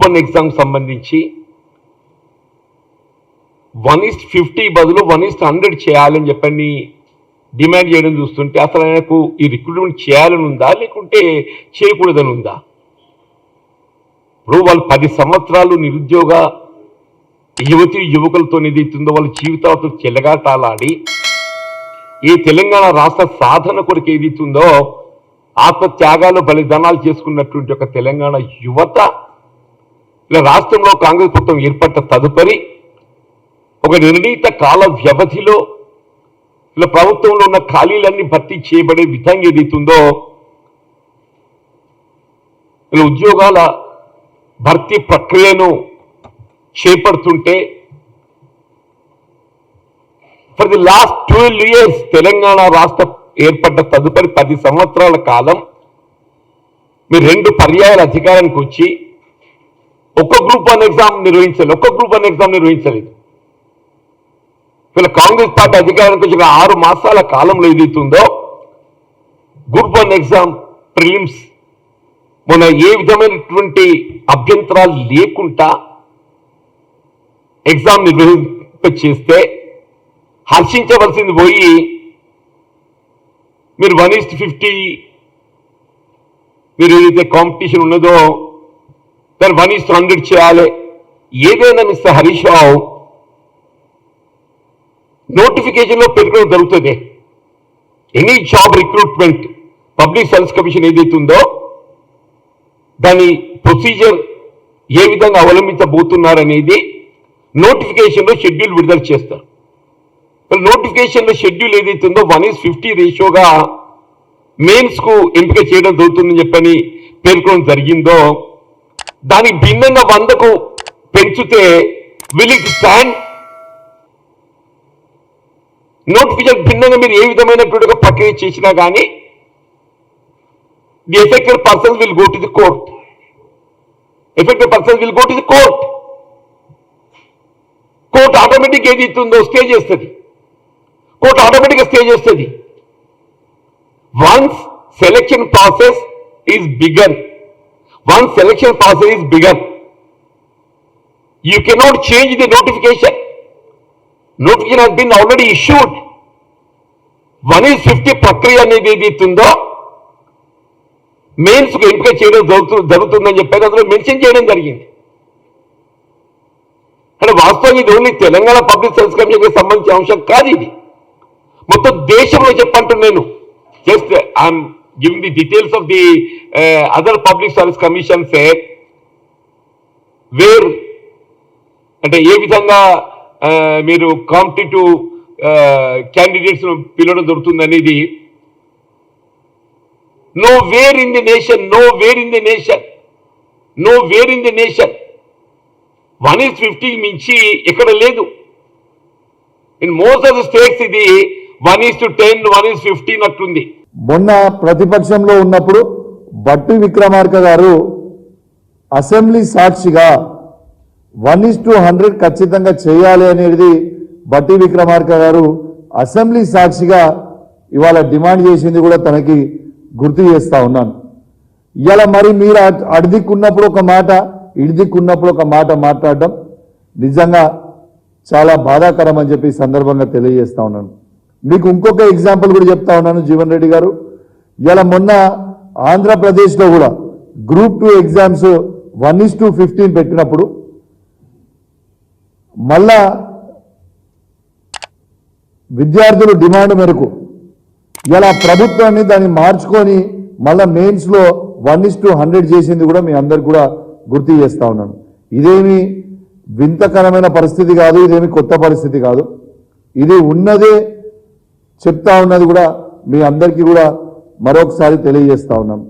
1 exam సంబంధించి 1:50 బదులు 1:100 చేయాలని చెప్పని డిమాండ్ చేయడం చూస్తుంటే అసలు ఆయనకు ఈ రిక్రూట్మెంట్ చేయాలని ఉందా లేకుంటే చేయకూడదని ఉందా? ఇప్పుడు వాళ్ళు 10 సంవత్సరాలు నిరుద్యోగ యువతి యువకులతో ఏదైతుందో వాళ్ళ జీవితాలతో చెలగాటాలాడి ఈ తెలంగాణ రాష్ట్ర సాధన కొరకు ఏదైతుందో ఆత్మత్యాగాలు బలిదానాలు చేసుకున్నటువంటి ఒక తెలంగాణ యువత ఇలా రాష్ట్రంలో కాంగ్రెస్ ప్రభుత్వం ఏర్పడ్డ తదుపరి ఒక నిర్ణీత కాల వ్యవధిలో ఇలా ప్రభుత్వంలో ఉన్న ఖాళీలన్నీ భర్తీ చేయబడే విధంగా ఏదైతుందో ఇలా ఉద్యోగాల భర్తీ ప్రక్రియను చేపడుతుంటే for the last 12 years Telangana రాష్ట్ర ఏర్పడ్డ తదుపరి 10 సంవత్సరాల కాలం మీరు 2 పర్యాయాల అధికారానికి వచ్చి ఒక్క గ్రూప్ 1 ఎగ్జామ్ నిర్వహించలేదు. ఇలా కాంగ్రెస్ పార్టీ అధికారానికి వచ్చిన 6 మాసాల కాలంలో ఏదైతుందో గ్రూప్ 1 ఎగ్జామ్ ప్రిలిమ్స్ మొన్న ఏ విధమైనటువంటి అభ్యంతరాలు లేకుండా ఎగ్జామ్ నిర్వహింపచేస్తే హర్షించవలసింది పోయి మీరు 1:50 మీరు ఏదైతే కాంపిటీషన్ ఉన్నదో దాన్ని 1:100 చేయాలి. ఏదైనా మిస్టర్ హరీష్ రావు నోటిఫికేషన్లో పెట్టుకోవడం జరుగుతుంది. Any job recruitment public service commission ఏదైతుందో దాని ప్రొసీజర్ ఏ విధంగా అవలంబించబోతున్నారనేది నోటిఫికేషన్లో షెడ్యూల్ విడుదల చేస్తారు. నోటిఫికేషన్లో షెడ్యూల్ ఏదైతుందో 1:50 రేషియోగా మెయిన్స్కు ఎంపిక చేయడం జరుగుతుందని చెప్పని పేర్కొనడం జరిగిందో దానికి భిన్నంగా 100కు పెంచితే విల్ ఇట్ స్టాండ్? నోటిఫికేషన్ భిన్నంగా మీరు ఏ విధమైనటువంటి ప్రక్రియ చేసినా కానీ the affected persons will go to the court. Court automatic ఏది ఇస్తుందో స్టే చేస్తుంది. కోర్టు ఆటోమేటిక్గా స్టే చేస్తుంది. Once selection process is begun, you cannot change the notification. Notification has been already issued. 1:50 ప్రక్రియ అనేది ఏదైతుందో మెయిన్స్ కు ఎంపిక చేయడం జరుగుతుందని చెప్పేది అందులో మెన్షన్ చేయడం జరిగింది. అంటే వాస్తవంగా ఇది ఓన్లీ తెలంగాణ పబ్లిక్ సర్వీస్ కమిషన్కి సంబంధించిన అంశం కాదు, ఇది మొత్తం దేశంలో చెప్పంటున్నాను. నేను just I'm giving the details of the other public service commissions where అంటే ఏ విధంగా మీరు కాంపిటేటివ్ క్యాండిడేట్స్ పిలవడం దొరుకుతుంది అనేది nowhere in the nation 1:50 మించి ఎక్కడ లేదు. In most of the states ఇది 1:10 1:15 అట్లుంది. మొన్న ప్రతిపక్షంలో ఉన్నప్పుడు బట్టి విక్రమార్క గారు అసెంబ్లీ సాక్షిగా 1:100 ఖచ్చితంగా చేయాలి అనేది బట్టి విక్రమార్క గారు అసెంబ్లీ సాక్షిగా ఇవాళ డిమాండ్ చేసింది కూడా తనకి గుర్తు చేస్తా ఉన్నాను. ఇలా మరి మీరు అడిదిక్కున్నప్పుడు ఒక మాట ఇడిదిక్కున్నప్పుడు ఒక మాట మాట్లాడడం నిజంగా చాలా బాధాకరం అని చెప్పి సందర్భంగా తెలియజేస్తా ఉన్నాను. మీకు ఇంకొక ఎగ్జాంపుల్ కూడా చెప్తా ఉన్నాను జీవన్ రెడ్డి గారు. ఇలా మొన్న ఆంధ్రప్రదేశ్లో కూడా గ్రూప్ 2 ఎగ్జామ్స్ 1:15 పెట్టినప్పుడు మళ్ళా విద్యార్థులు డిమాండ్ మేరకు ఇలా ప్రభుత్వాన్ని దాన్ని మార్చుకొని మళ్ళా మెయిన్స్లో 1:100 చేసింది కూడా మీ అందరికి కూడా గుర్తు చేస్తా ఉన్నాను. ఇదేమి వింతకరమైన పరిస్థితి కాదు, ఇదేమి కొత్త పరిస్థితి కాదు, ఇది ఉన్నదే చెప్తా ఉన్నది కూడా మీ అందరికీ కూడా మరొకసారి తెలియజేస్తా ఉన్నాం.